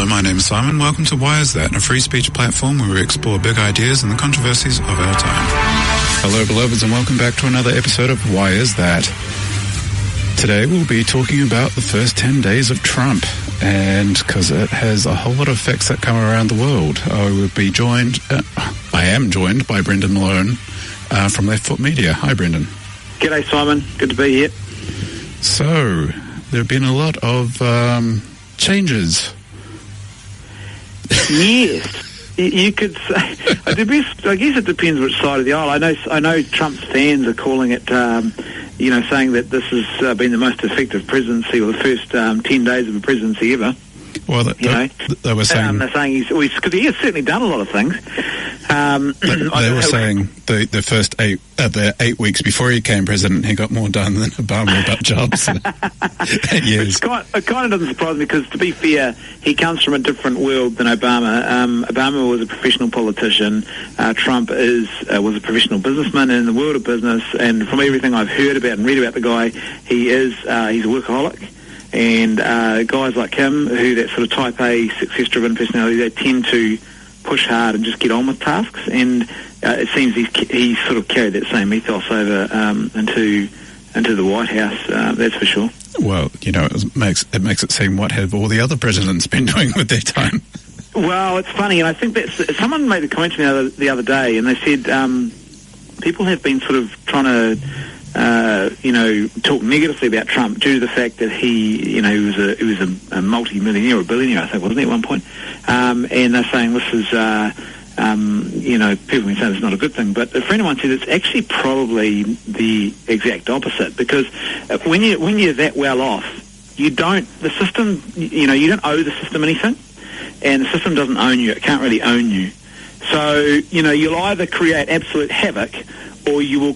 Hello, my name is Simon. Welcome to Why Is That, a free speech platform where we explore big ideas and the controversies of our time. Hello, beloveds, and welcome back to another episode of Why Is That? Today we'll be talking about the first 10 days of Trump, and because it has a whole lot of effects that come around the world. I am joined by Brendan Malone from Left Foot Media. Hi, Brendan. G'day, Simon. Good to be here. So, there have been a lot of changes. Yes, you could say. I guess it depends which side of the aisle. I know Trump's fans are calling it, saying that this has been the most effective presidency, or the first 10 days of a presidency ever. Well, they were saying... they're saying because he has certainly done a lot of things. They were saying the first 8 weeks before he became president, he got more done than Obama about jobs. 8 years. It kind of doesn't surprise me because, to be fair, he comes from a different world than Obama. Obama was a professional politician. Trump was a professional businessman in the world of business. And from everything I've heard about and read about the guy, he's a workaholic. And guys like him, that sort of type A, success-driven personality, they tend to push hard and just get on with tasks. And it seems he's sort of carried that same ethos over into the White House. That's for sure. Well, it makes it seem what have all the other presidents been doing with their time. Well, it's funny, and I think that someone made a comment to me the other day, and they said people have been sort of trying to talk negatively about Trump due to the fact that he was a multi-millionaire or billionaire, I think, wasn't he, at one point? And they're saying this is, people have been saying it's not a good thing. But a friend of mine said it's actually probably the exact opposite, because when you're that well off, you don't owe the system anything, and the system doesn't own you. It can't really own you. So, you'll either create absolute havoc, or you will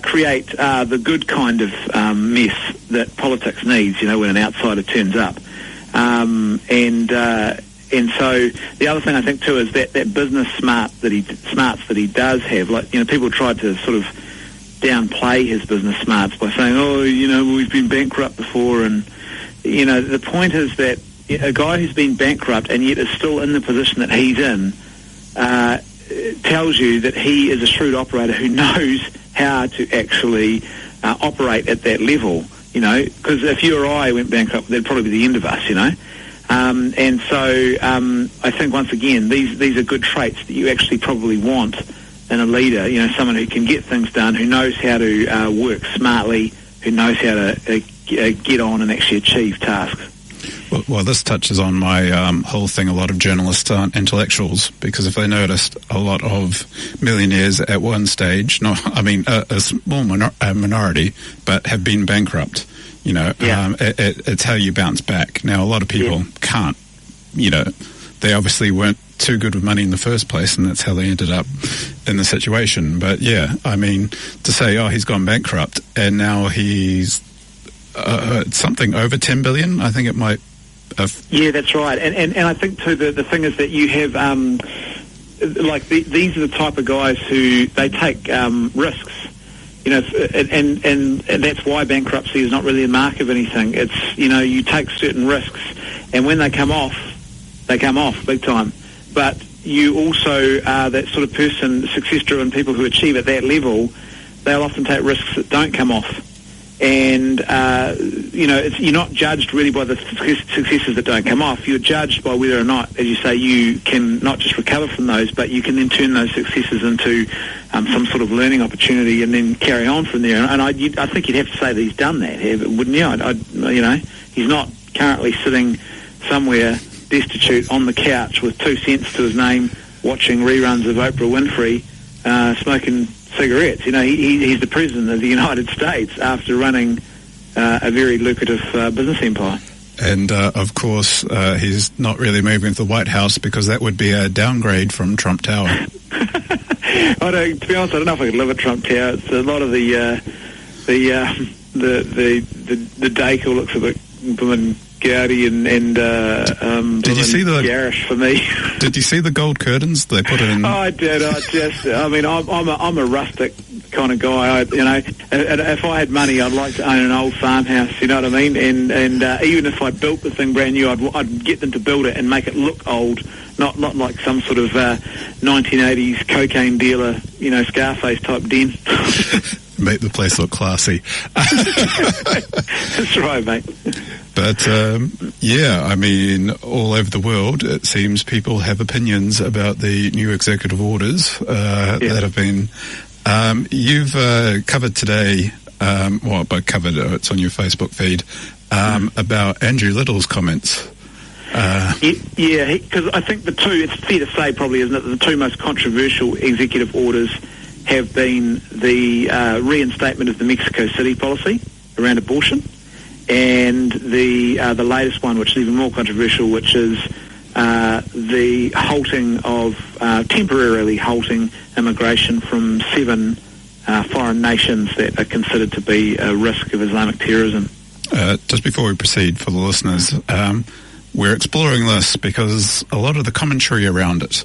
create the good kind of mess that politics needs, when an outsider turns up. And so the other thing I think too is that business smarts that he does have. Like, people tried to sort of downplay his business smarts by saying, we've been bankrupt before, and the point is that a guy who's been bankrupt and yet is still in the position that he's in tells you that he is a shrewd operator who knows how to actually operate at that level, because if you or I went bankrupt, that'd probably be the end of us, and so I think, once again, these are good traits that you actually probably want in a leader, someone who can get things done, who knows how to work smartly, who knows how to get on and actually achieve tasks. Well, this touches on my whole thing. A lot of journalists aren't intellectuals, because if they noticed, a lot of millionaires at one stage, a small minority, but have been bankrupt. It's how you bounce back. Now, a lot of people can't. They obviously weren't too good with money in the first place, and that's how they ended up in the situation. But to say, he's gone bankrupt, and now he's something over 10 billion, I think it might. Yeah, that's right. And I think too the thing is that you have these are the type of guys who they take risks. And that's why bankruptcy is not really a mark of anything. It's you take certain risks, and when they come off big time. But you also are that sort of person, success-driven people who achieve at that level. They'll often take risks that don't come off. And, you're not judged really by the successes that don't come off. You're judged by whether or not, as you say, you can not just recover from those, but you can then turn those successes into some sort of learning opportunity and then carry on from there. And I think you'd have to say that he's done that, wouldn't you? He's not currently sitting somewhere destitute on the couch with 2 cents to his name, watching reruns of Oprah Winfrey, smoking cigarettes. He's the president of the United States after running a very lucrative business empire. And, of course, he's not really moving to the White House, because that would be a downgrade from Trump Tower. To be honest, I don't know if I could live at Trump Tower. It's a lot of the decor looks a bit gaudy and did you see the garish for me? Did you see the gold curtains they put in? Oh, I did. I'm a rustic kind of guy. If I had money, I'd like to own an old farmhouse. You know what I mean? And even if I built the thing brand new, I'd get them to build it and make it look old, not like some sort of 1980s cocaine dealer, Scarface type den. Make the place look classy. That's right, mate. But, all over the world, it seems people have opinions about the new executive orders that have been... you've covered today, it's on your Facebook feed, about Andrew Little's comments. Because I think it's fair to say probably, isn't it, that the two most controversial executive orders have been the reinstatement of the Mexico City policy around abortion, and the latest one, which is even more controversial, which is the temporarily halting immigration from 7 foreign nations that are considered to be a risk of Islamic terrorism. Just before we proceed, for the listeners, we're exploring this because a lot of the commentary around it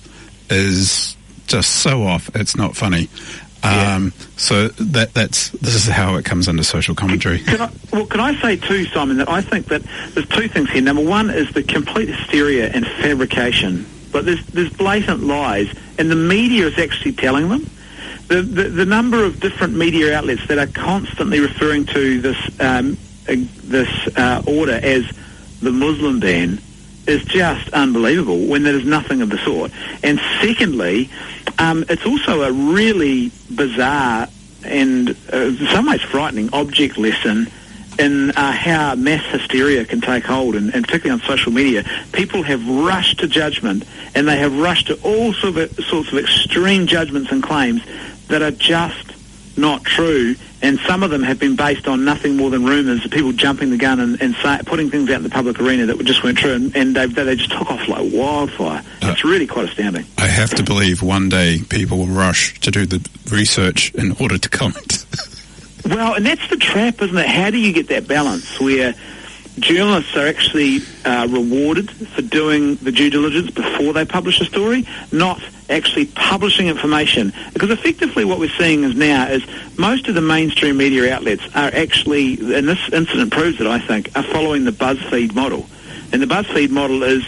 is just so off, it's not funny. So this is how it comes under social commentary. Can I say too, Simon, that I think that there's two things here. Number one is the complete hysteria and fabrication. But there's blatant lies, and the media is actually telling them. The number of different media outlets that are constantly referring to this order as the Muslim ban is just unbelievable, when there is nothing of the sort. And secondly, it's also a really bizarre and in some ways frightening object lesson in how mass hysteria can take hold, and particularly on social media. People have rushed to judgment, and they have rushed to all sorts of extreme judgments and claims that are just not true, and some of them have been based on nothing more than rumours of people jumping the gun and putting things out in the public arena that just weren't true, and they just took off like wildfire. It's really quite astounding. I have to believe one day people will rush to do the research in order to comment. Well, and that's the trap, isn't it? How do you get that balance where journalists are actually rewarded for doing the due diligence before they publish a story, not actually publishing information? Because effectively what we're seeing now is most of the mainstream media outlets are actually, and this incident proves it, I think, are following the BuzzFeed model. And the BuzzFeed model is,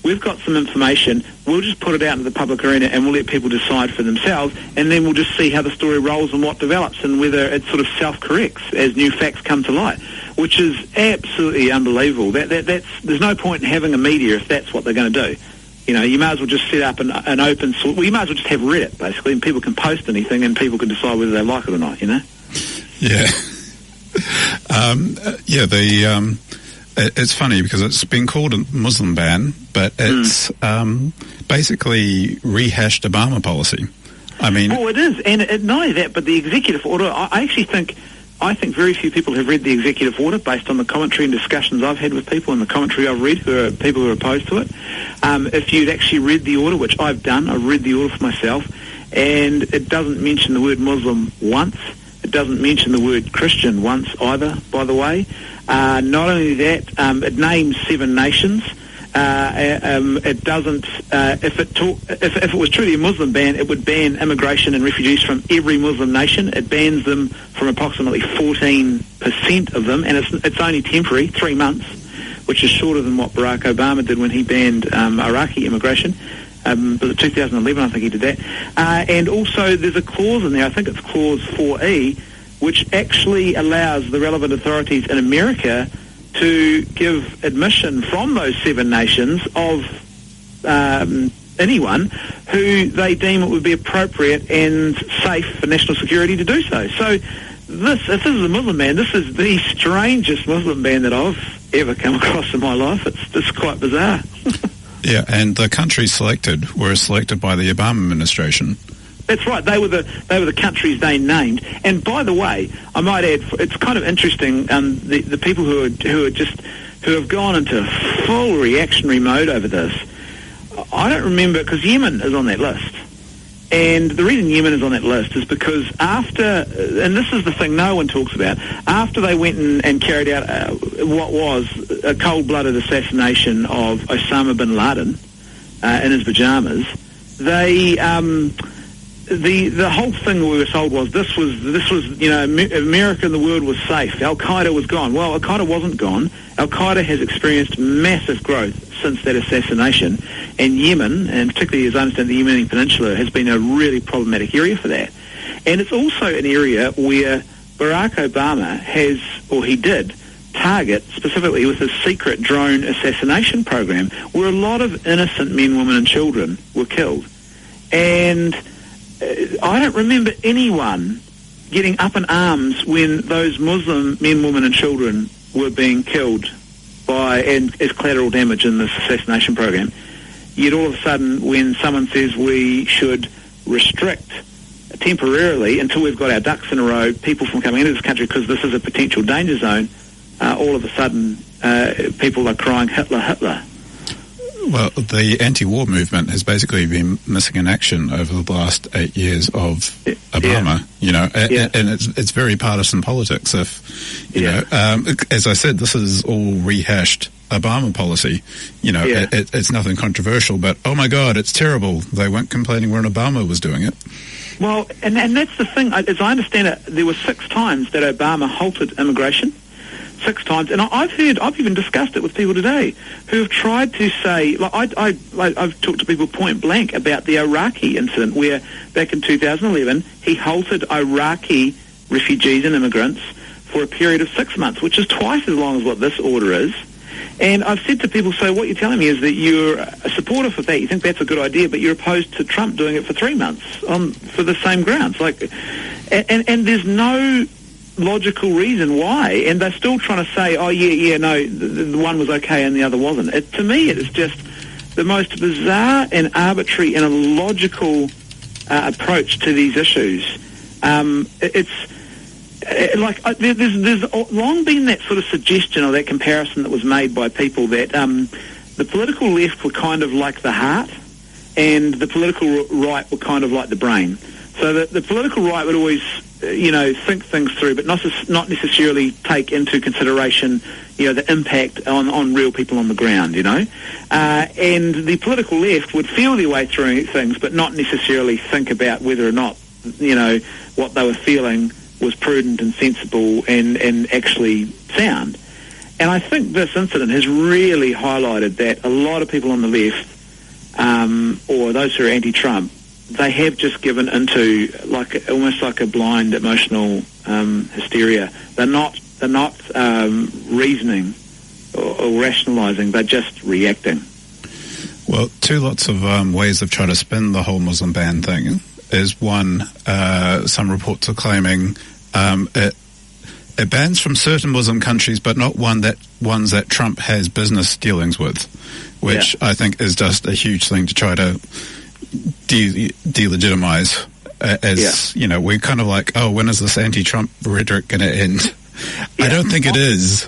we've got some information, we'll just put it out into the public arena and we'll let people decide for themselves, and then we'll just see how the story rolls and what develops and whether it sort of self-corrects as new facts come to light, which is absolutely unbelievable. There's no point in having a media if that's what they're going to do. You may as well just set up an open source. Well, you may as well just have Reddit, basically, and people can post anything and people can decide whether they like it or not, Yeah. It's funny because it's been called a Muslim ban, but it's basically rehashed Obama policy. Well, it is, and not only that, but the executive order. I actually think very few people have read the executive order based on the commentary and discussions I've had with people and the commentary I've read who are people who are opposed to it. If you'd actually read the order, which I've done, I've read the order for myself, and it doesn't mention the word Muslim once. It doesn't mention the word Christian once either, by the way. Not only that, it names 7 nations. It doesn't. If it was truly a Muslim ban, it would ban immigration and refugees from every Muslim nation. It bans them from approximately 14% of them, and it's only temporary, 3 months, which is shorter than what Barack Obama did when he banned Iraqi immigration. Was it 2011? I think he did that. And also, there's a clause in there. I think it's clause 4E, which actually allows the relevant authorities in America to give admission from those 7 nations of anyone who they deem it would be appropriate and safe for national security to do so. So if this is a Muslim ban, this is the strangest Muslim ban that I've ever come across in my life. It's quite bizarre. Yeah, and the countries selected were selected by the Obama administration. That's right. They were the countries they named. And by the way, I might add, it's kind of interesting. The people who have gone into full reactionary mode over this. I don't remember, because Yemen is on that list. And the reason Yemen is on that list is because after, and this is the thing no one talks about, after they went and carried out what was a cold-blooded assassination of Osama bin Laden in his pajamas, they the whole thing we were told was this was America and the world was safe. Al Qaeda was gone. Well, Al Qaeda wasn't gone. Al Qaeda has experienced massive growth since that assassination, and Yemen, and particularly as I understand the Yemeni Peninsula, has been a really problematic area for that. And it's also an area where Barack Obama did target specifically with his secret drone assassination program, where a lot of innocent men, women and children were killed. And I don't remember anyone getting up in arms when those Muslim men, women and children were being killed as collateral damage in this assassination program. Yet all of a sudden, when someone says we should restrict temporarily until we've got our ducks in a row, people from coming into this country because this is a potential danger zone, all of a sudden people are crying Hitler, Hitler. Well, the anti-war movement has basically been missing in action over the last 8 years of Obama, and it's very partisan politics. If, as I said, this is all rehashed Obama policy. It's nothing controversial, but, oh my God, it's terrible. They weren't complaining when Obama was doing it. Well, and that's the thing. As I understand it, there were 6 times that Obama halted immigration. 6 times, and I've even discussed it with people today who have tried to say, I've talked to people point blank about the Iraqi incident where back in 2011 he halted Iraqi refugees and immigrants for a period of 6 months, which is twice as long as what this order is. And I've said to people, so what you're telling me is that you're a supporter of that, you think that's a good idea, but you're opposed to Trump doing it for 3 months for the same grounds. And there's no logical reason why, and they're still trying to say, the one was okay and the other wasn't. To me, it is just the most bizarre and arbitrary and illogical approach to these issues. There's long been that sort of suggestion or that comparison that was made by people that the political left were kind of like the heart and the political right were kind of like the brain. So that the political right would always think things through, but not necessarily take into consideration, the impact on real people on the ground, and the political left would feel their way through things, but not necessarily think about whether or not, what they were feeling was prudent and sensible and actually sound. And I think this incident has really highlighted that a lot of people on the left, or those who are anti-Trump, they have just given into almost like a blind emotional hysteria. They're not reasoning or rationalising. They're just reacting. Well, 2 lots of ways of trying to spin the whole Muslim ban thing is one. Some reports are claiming it bans from certain Muslim countries, but not ones that Trump has business dealings with, which I think is just a huge thing to try to delegitimize we're kind of like, when is this anti-Trump rhetoric going to end? I don't think it is.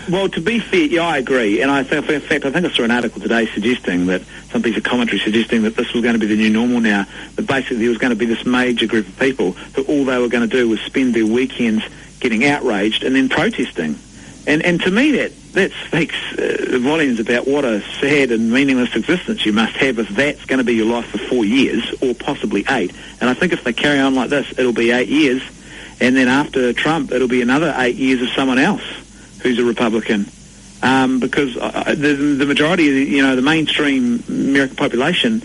Well, to be fair, I agree, and I think I saw an article today suggesting that, some piece of commentary suggesting that this was going to be the new normal now, that basically there was going to be this major group of people who all they were going to do was spend their weekends getting outraged and then protesting. And to me that speaks volumes about what a sad and meaningless existence you must have if that's going to be your life for 4 years, or possibly 8. And I think if they carry on like this, it'll be 8 years, and then after Trump, it'll be another 8 years of someone else who's a Republican. Because the majority of the mainstream American population,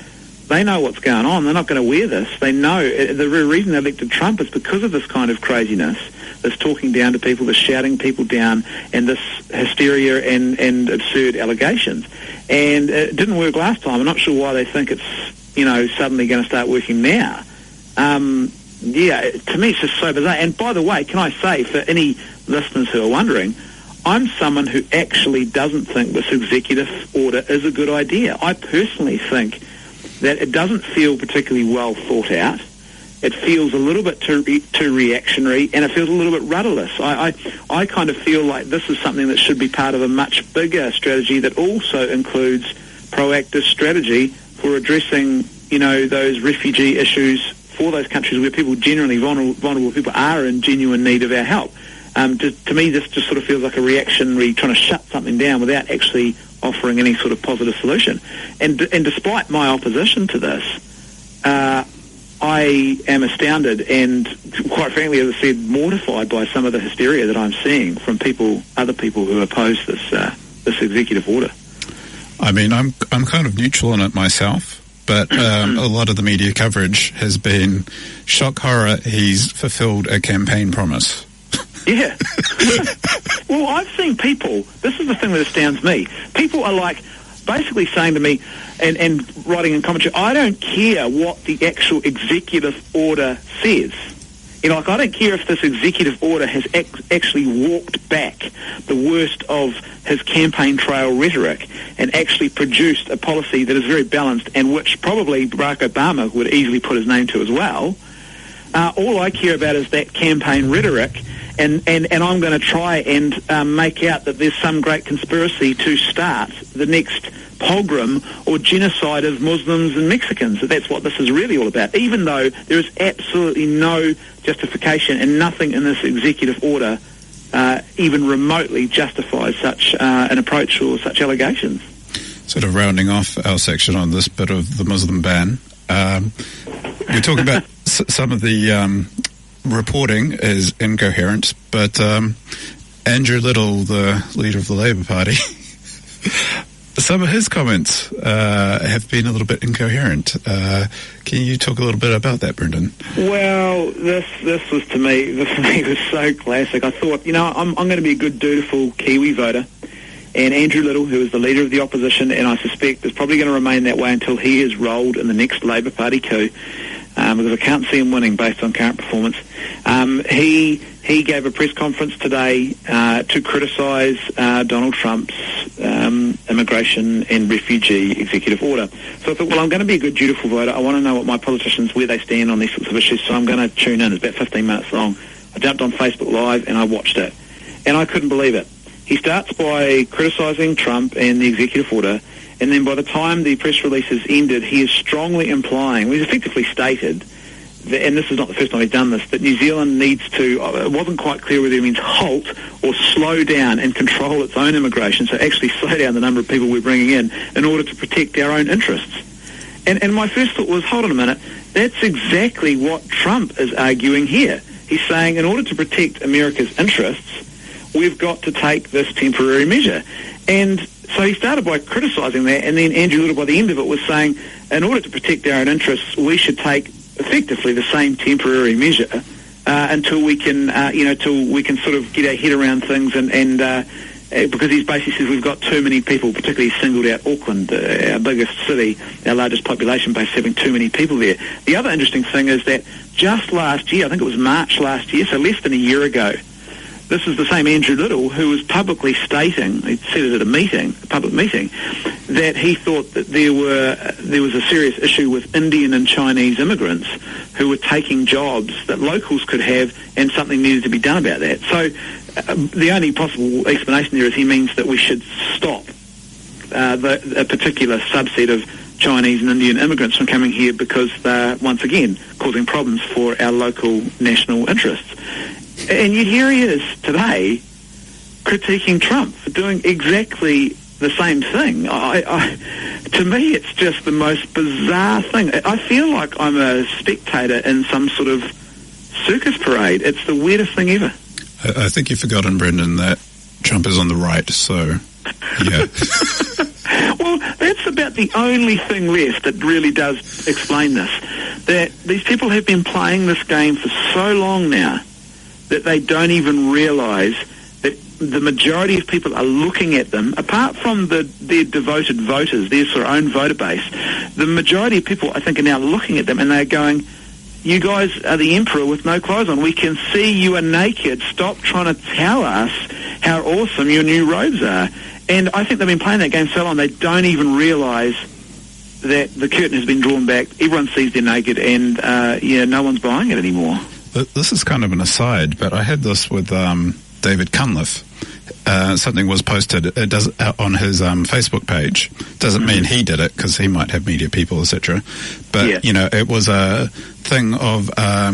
they know what's going on. They're not going to wear this. They know the reason they elected Trump is because of this kind of craziness, this talking down to people, this shouting people down, and this hysteria and absurd allegations. And it didn't work last time. I'm not sure why they think it's, suddenly going to start working now. To me it's just so bizarre. And by the way, can I say, for any listeners who are wondering, I'm someone who actually doesn't think this executive order is a good idea. I personally think that it doesn't feel particularly well thought out. It feels a little bit too reactionary, and it feels a little bit rudderless. I kind of feel like this is something that should be part of a much bigger strategy that also includes proactive strategy for addressing, those refugee issues for those countries where people, generally vulnerable people, are in genuine need of our help. To me, this just sort of feels like a reactionary trying to shut something down without actually offering any sort of positive solution. And despite my opposition to this, I am astounded and, quite frankly, as I said, mortified by some of the hysteria that I'm seeing from other people who oppose this executive order. I mean, I'm kind of neutral on it myself, but a lot of the media coverage has been shock horror. He's fulfilled a campaign promise. Yeah. Well, I've seen people, this is the thing that astounds me, people are like basically saying to me and writing in commentary, I don't care what the actual executive order says. You know, like, I don't care if this executive order has actually walked back the worst of his campaign trail rhetoric and actually produced a policy that is very balanced and which probably Barack Obama would easily put his name to as well. All I care about is that campaign rhetoric, and I'm going to try and make out that there's some great conspiracy to start the next pogrom or genocide of Muslims and Mexicans. That's what this is really all about, even though there is absolutely no justification and nothing in this executive order even remotely justifies such an approach or such allegations. Sort of rounding off our section on this bit of the Muslim ban, we're talking about some of the reporting is incoherent, but Andrew Little, the leader of the Labour Party, some of his comments have been a little bit incoherent. Can you talk a little bit about that, Brendan? Well, this was to me was so classic. I thought, you know, I'm going to be a good, dutiful Kiwi voter. And Andrew Little, who is the leader of the opposition, and I suspect is probably going to remain that way until he is rolled in the next Labour Party coup, because I can't see him winning based on current performance. He gave a press conference today to criticise Donald Trump's immigration and refugee executive order. So I thought, well, I'm going to be a good, dutiful voter. I want to know what my politicians, where they stand on these sorts of issues, so I'm going to tune in. It's about 15 minutes long. I jumped on Facebook Live and I watched it. And I couldn't believe it. He starts by criticising Trump and the executive order, and then by the time the press release is ended, he is strongly implying, he's effectively stated, that, and this is not the first time he's done this, that New Zealand needs to, it wasn't quite clear whether it means halt or slow down and control its own immigration, so actually slow down the number of people we're bringing in order to protect our own interests. And my first thought was, hold on a minute, that's exactly what Trump is arguing here. He's saying in order to protect America's interests, we've got to take this temporary measure. And so he started by criticising that, and then Andrew Little by the end of it was saying, in order to protect our own interests, we should take effectively the same temporary measure until we can, till we can sort of get our head around things, and because he basically says we've got too many people, particularly singled out Auckland, our biggest city, our largest population base, having too many people there. The other interesting thing is that just last year, I think it was March last year, so less than a year ago, this is the same Andrew Little who was publicly stating, he said it at a public meeting, that he thought that there was a serious issue with Indian and Chinese immigrants who were taking jobs that locals could have, and something needed to be done about that. So the only possible explanation there is he means that we should stop a particular subset of Chinese and Indian immigrants from coming here because they're, once again, causing problems for our local national interests. And yet here he is today critiquing Trump for doing exactly the same thing. To me, it's just the most bizarre thing. I feel like I'm a spectator in some sort of circus parade. It's the weirdest thing ever. I think you've forgotten, Brendan, that Trump is on the right, so, yeah. Well, that's about the only thing left that really does explain this. That these people have been playing this game for so long now that they don't even realise that the majority of people are looking at them, apart from their devoted voters, their sort of own voter base, the majority of people, I think, are now looking at them and they're going, you guys are the emperor with no clothes on. We can see you are naked. Stop trying to tell us how awesome your new robes are. And I think they've been playing that game so long they don't even realise that the curtain has been drawn back. Everyone sees they're naked and, no one's buying it anymore. This is kind of an aside, but I had this with David Cunliffe. Something was posted on his Facebook page. Doesn't mean he did it, because he might have media people, etc. But, it was a thing of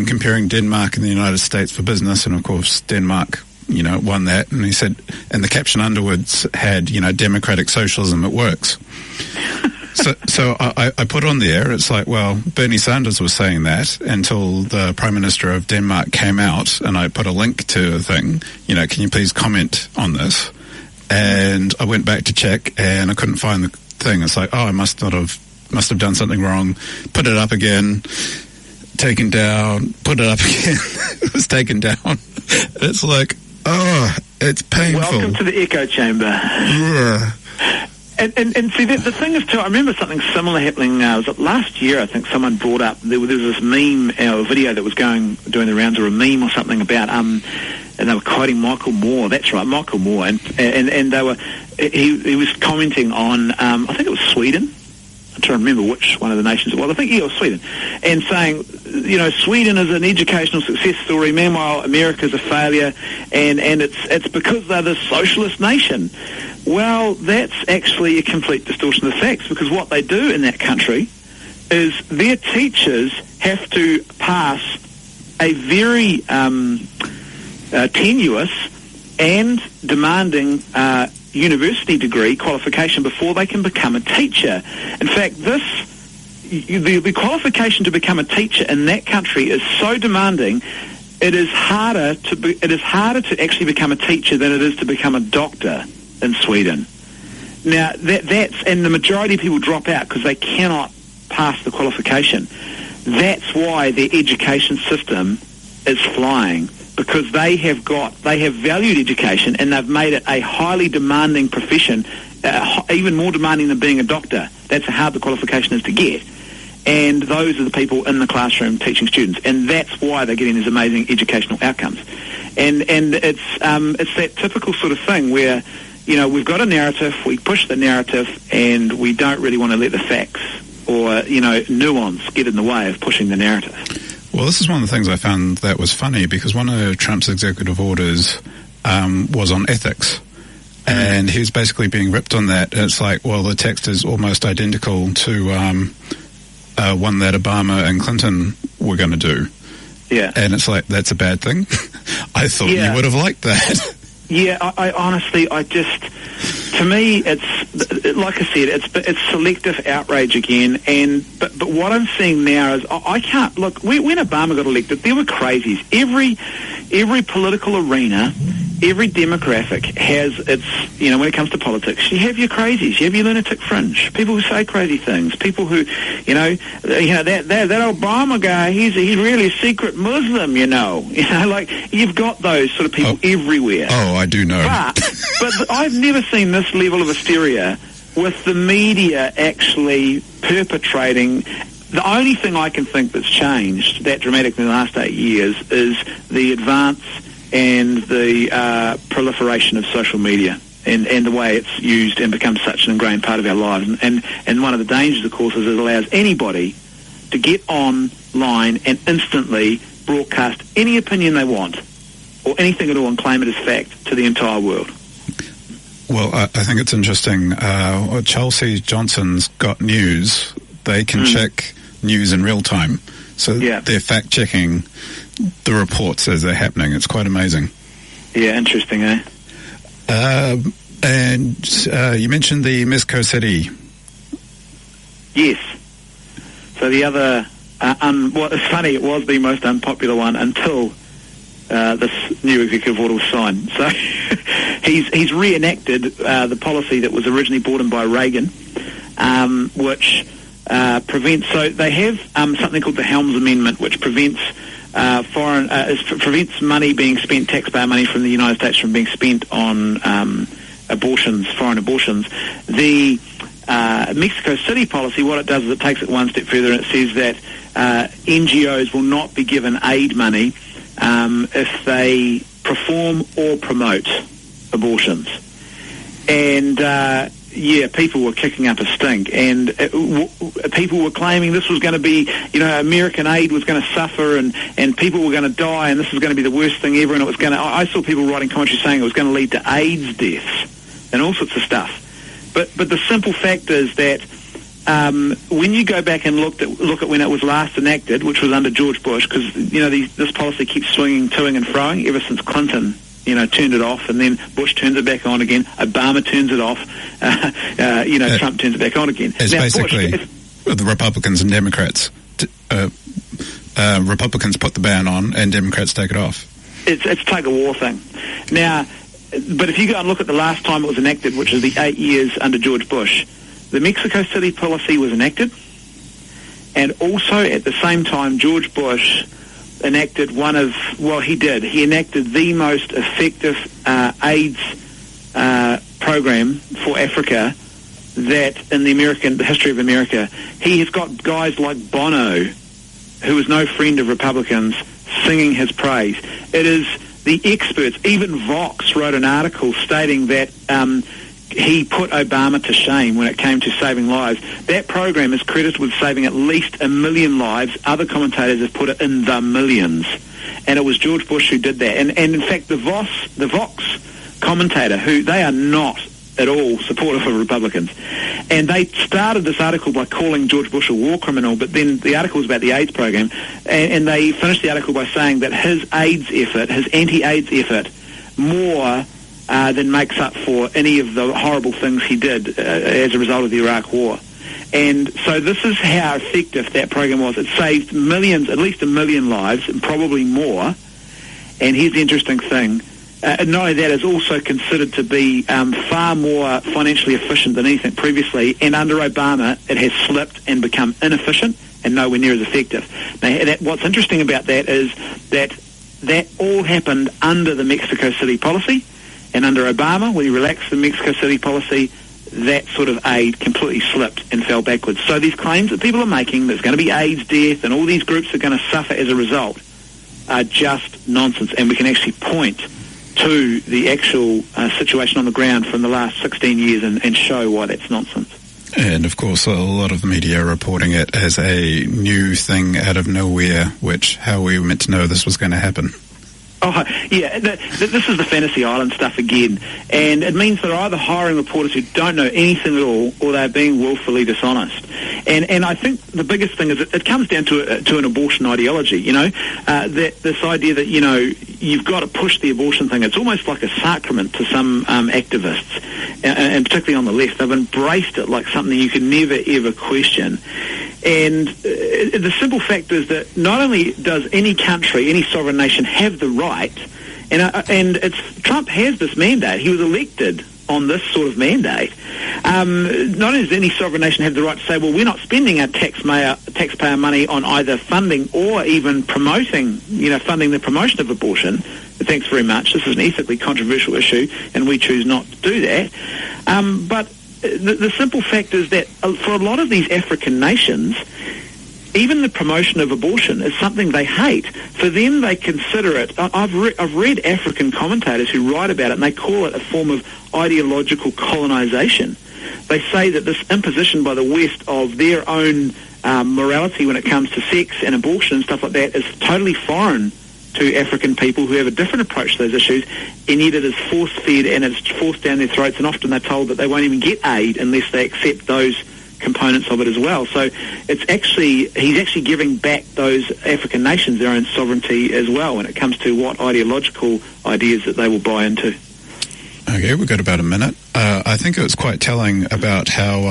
comparing Denmark and the United States for business, and of course Denmark, won that. And he said, and the caption underwards had, democratic socialism, it works. So I put on there, it's like, well, Bernie Sanders was saying that until the Prime Minister of Denmark came out, and I put a link to a thing, can you please comment on this? And I went back to check, and I couldn't find the thing. It's like, I must have done something wrong. Put it up again, taken down, put it up again. It was taken down. It's like, it's painful. Welcome to the echo chamber. Yeah. And see, the thing is, too, I remember something similar happening, was it last year? I think someone brought up, there was this meme, a video that was doing the rounds, or a meme or something about, and they were quoting Michael Moore. That's right, Michael Moore. And they were, he was commenting on, I think it was Sweden. I'm trying to remember which one of the nations it was. I think it was Sweden. And saying, Sweden is an educational success story. Meanwhile, America's a failure. And it's because they're this socialist nation. Well, that's actually a complete distortion of the facts, because what they do in that country is their teachers have to pass a very tenuous and demanding university degree qualification before they can become a teacher. In fact, the qualification to become a teacher in that country is so demanding, it is harder to actually become a teacher than it is to become a doctor in Sweden. Now, and the majority of people drop out because they cannot pass the qualification. That's why their education system is flying, because they have valued education, and they've made it a highly demanding profession, even more demanding than being a doctor. That's how hard the qualification is to get. And those are the people in the classroom teaching students, and that's why they're getting these amazing educational outcomes. And it's that typical sort of thing where, we've got a narrative, we push the narrative, and we don't really want to let the facts or, nuance get in the way of pushing the narrative. Well, this is one of the things I found that was funny, because one of Trump's executive orders was on ethics, and he was basically being ripped on that. And it's like, well, the text is almost identical to one that Obama and Clinton were going to do. Yeah. And it's like, that's a bad thing? I thought you would have liked that. Yeah, I honestly, to me, it's like I said, it's selective outrage again. But what I'm seeing now is I can't look. When Obama got elected, there were crazies. Every political arena, every demographic has its. When it comes to politics, you have your crazies, you have your lunatic fringe, people who say crazy things, people who, that Obama guy, he's really a secret Muslim, like you've got those sort of people everywhere. Oh, I do know. But I've never seen this level of hysteria with the media actually perpetrating. The only thing I can think that's changed that dramatically in the last 8 years is the advance and the proliferation of social media and the way it's used and becomes such an ingrained part of our lives. And one of the dangers, of course, is it allows anybody to get online and instantly broadcast any opinion they want or anything at all and claim it as fact to the entire world. Well, I think it's interesting. Chelsea Johnson's got news. They can check news in real time. So they're fact-checking the reports as they're happening. It's quite amazing. Yeah, interesting, eh? And you mentioned the Mexico City. Yes. So the other, it's funny, it was the most unpopular one until this new executive order was signed. So he's reenacted the policy that was originally brought in by Reagan, which prevents. So they have something called the Helms Amendment, which prevents prevents money being spent, taxpayer money from the United States, from being spent on abortions, foreign abortions. The Mexico City policy, what it does is it takes it one step further, and it says that NGOs will not be given aid money if they perform or promote abortions. And people were kicking up a stink, and people were claiming this was going to be, American aid was going to suffer, and people were going to die, and this was going to be the worst thing ever, and it was going to. I saw people writing commentary saying it was going to lead to AIDS deaths and all sorts of stuff. But the simple fact is that when you go back and look at when it was last enacted, which was under George Bush, because this policy keeps swinging, toing and froing ever since Clinton turned it off, and then Bush turns it back on again. Obama turns it off. Trump turns it back on again. It's now, basically the Republicans and Democrats. Republicans put the ban on, and Democrats take it off. It's a tug-of-war thing. Now, but if you go and look at the last time it was enacted, which is the 8 years under George Bush, the Mexico City policy was enacted, and also at the same time, George Bush enacted he enacted the most effective AIDS program for Africa that in the history of America. He has got guys like Bono, who is no friend of Republicans, singing his praise. It is the experts. Even Vox wrote an article stating that he put Obama to shame when it came to saving lives. That program is credited with saving at least 1 million lives. Other commentators have put it in the millions. And it was George Bush who did that. And in fact, the Vox commentator, who they are not at all supportive of Republicans, and they started this article by calling George Bush a war criminal, but then the article was about the AIDS program, and they finished the article by saying that his anti-AIDS effort, more than makes up for any of the horrible things he did as a result of the Iraq War. And so this is how effective that program was. It saved millions, at least 1 million lives, and probably more. And here's the interesting thing. Not only that, it's also considered to be far more financially efficient than anything previously, and under Obama it has slipped and become inefficient and nowhere near as effective. Now, what's interesting about that is that all happened under the Mexico City policy, and under Obama, when he relaxed the Mexico City policy, that sort of aid completely slipped and fell backwards. So these claims that people are making, there's going to be AIDS death and all these groups are going to suffer as a result, are just nonsense, and we can actually point to the actual situation on the ground from the last 16 years and show why that's nonsense. And, of course, a lot of the media are reporting it as a new thing out of nowhere, which how we were meant to know this was going to happen. Oh, yeah, this is the Fantasy Island stuff again, and it means they're either hiring reporters who don't know anything at all, or they're being willfully dishonest. And I think the biggest thing is it comes down to an abortion ideology, that this idea that, you've got to push the abortion thing. It's almost like a sacrament to some activists, and particularly on the left. They've embraced it like something you can never, ever question. And the simple fact is that not only does any country, any sovereign nation have the right, and Trump has this mandate. He was elected on this sort of mandate. Not only does any sovereign nation have the right to say, well, we're not spending our taxpayer money on either funding or even promoting, funding the promotion of abortion. Thanks very much. This is an ethically controversial issue, and we choose not to do that. But the simple fact is that for a lot of these African nations, even the promotion of abortion is something they hate. For them, they consider it. I've read African commentators who write about it, and they call it a form of ideological colonization. They say that this imposition by the West of their own morality when it comes to sex and abortion and stuff like that is totally foreign to African people who have a different approach to those issues, and yet it is force-fed and it's forced down their throats, and often they're told that they won't even get aid unless they accept those components of it as well. So he's actually giving back those African nations their own sovereignty as well when it comes to what ideological ideas that they will buy into. Okay, we've got about a minute. I think it was quite telling about how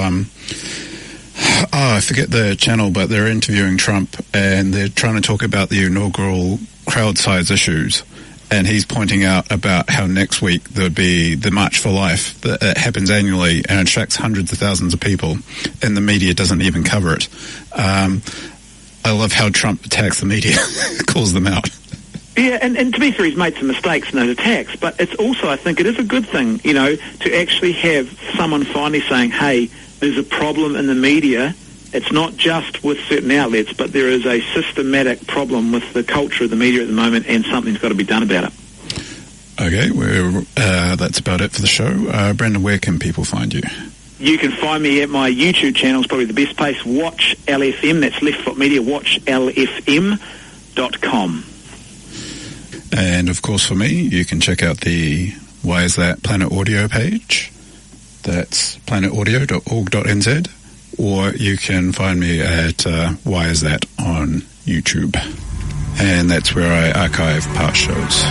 I forget the channel, but they're interviewing Trump and they're trying to talk about the inaugural crowd size issues, and he's pointing out about how next week there would be the March for Life that happens annually and attracts hundreds of thousands of people, and the media doesn't even cover it. I love how Trump attacks the media, calls them out. Yeah, and to be fair, he's made some mistakes in those attacks, but it's also, I think it is a good thing, to actually have someone finally saying, hey, there's a problem in the media. It's not just with certain outlets, but there is a systematic problem with the culture of the media at the moment, and something's got to be done about it. Okay, that's about it for the show. Brendan, where can people find you? You can find me at my YouTube channel. It's probably the best place. Watch LFM. That's Left Foot Media. WatchLFM.com. And, of course, for me, you can check out the Why Is That Planet Audio page. That's planetaudio.org.nz. Or you can find me at Why Is That on YouTube. And that's where I archive past shows.